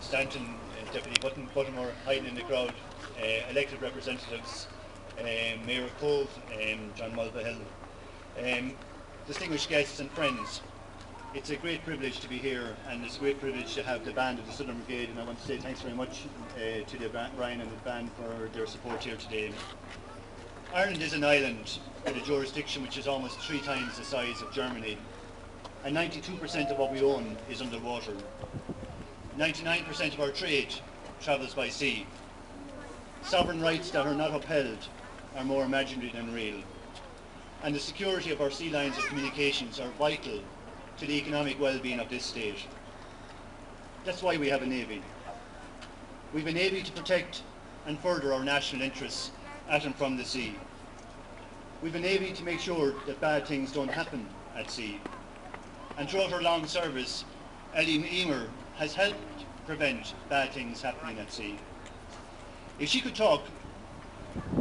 Stanton, Deputy Buttermore hiding in the crowd, elected representatives, Mayor Cove, John Mulvihill, distinguished guests and friends. It's a great privilege to be here, and it's a great privilege to have the band of the Southern Brigade, and I want to say thanks very much to the Ryan and the band for their support here today. Ireland is an island with a jurisdiction which is almost 3 times the size of Germany, and 92% of what we own is underwater. 99% of our trade travels by sea. Sovereign rights that are not upheld are more imaginary than real, and the security of our sea lines of communications are vital to the economic well-being of this state. That's why we have a navy. We have a navy to protect and further our national interests at and from the sea. We have a navy to make sure that bad things don't happen at sea. And throughout her long service, Emer has helped prevent bad things happening at sea. If she could talk,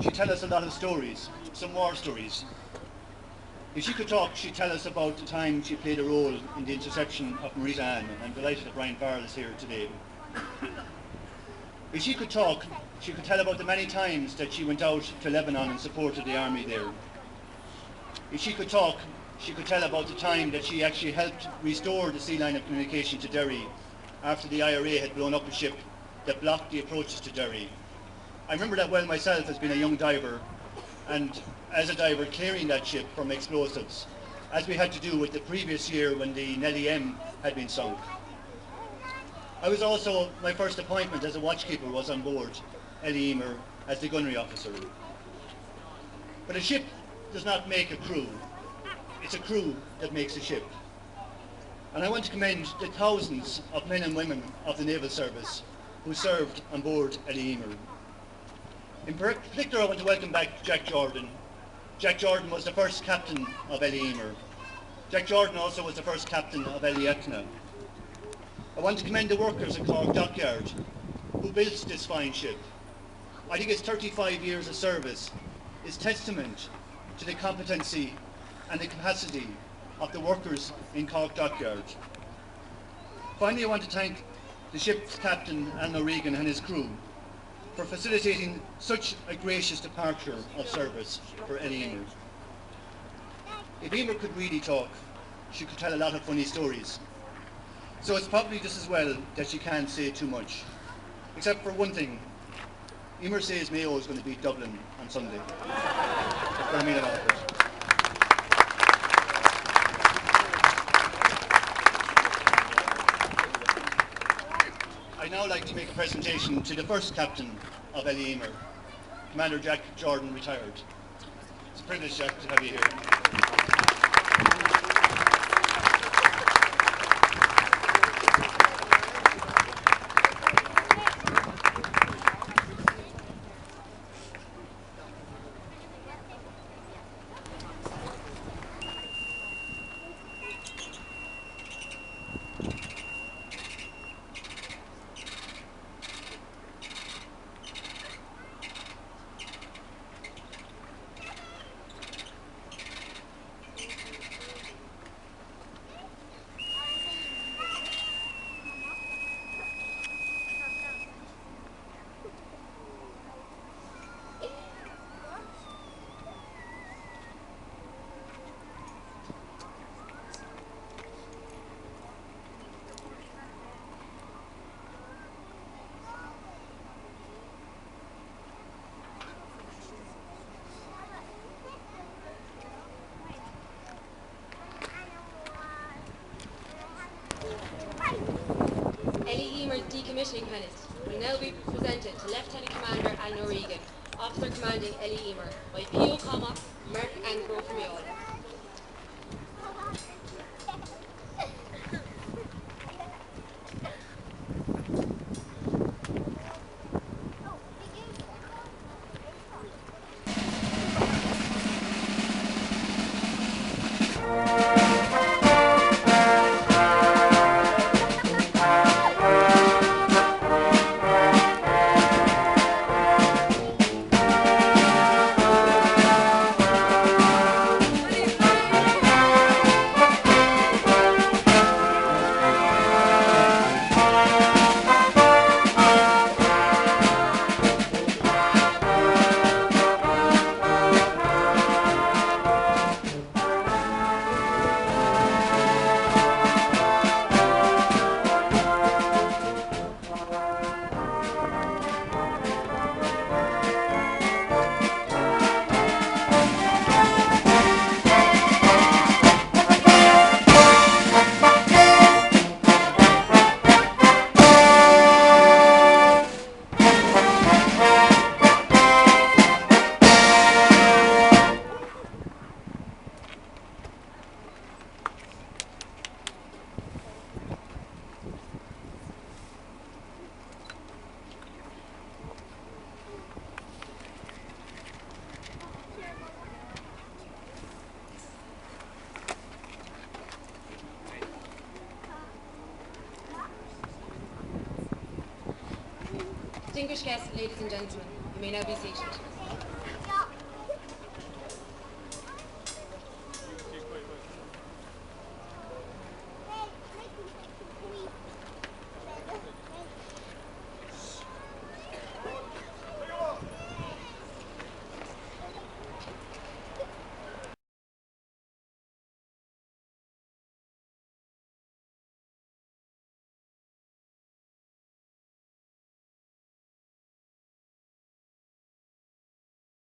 she'd tell us a lot of stories, some war stories. If she could talk, she'd tell us about the time she played a role in the interception of Marita Ann, and I'm delighted that Brian Farrell is here today. If she could talk, she could tell about the many times that she went out to Lebanon and supported the army there. If she could talk, she could tell about the time that she actually helped restore the sea line of communication to Derry after the IRA had blown up a ship that blocked the approaches to Derry. I remember that well myself as being a young diver, and as a diver clearing that ship from explosives, as we had to do with the previous year when the L.E had been sunk. I was also, my first appointment as a watchkeeper was on board Emer as the gunnery officer. But a ship does not make a crew, it's a crew that makes a ship. And I want to commend the thousands of men and women of the Naval Service who served on board Emer. In particular, I want to welcome back Jack Jordan. Jack Jordan was the first captain of Emer. Jack Jordan also was the first captain of Eireannach. I want to commend the workers at Cork Dockyard who built this fine ship. I think its 35 years of service is testament to the competency and the capacity of the workers in Cork Dockyard. Finally, I want to thank the ship's captain, Alan O'Regan, and his crew for facilitating such a gracious departure of service for Emer. If Emer could really talk, she could tell a lot of funny stories. So it's probably just as well that she can't say too much. Except for one thing. Emer says Mayo is going to beat Dublin on Sunday. That's what I mean about it. I'd now like to make a presentation to the first captain of Emer, Commander Jack Jordan, retired. It's a privilege, Jack, to have you here. Emer decommissioning Pennant will now be presented to Lieutenant Commander Alan O'Regan, Officer Commanding Emer, by P.O. Mark and Grofmiol. Distinguished guests, ladies and gentlemen, you may now be seated.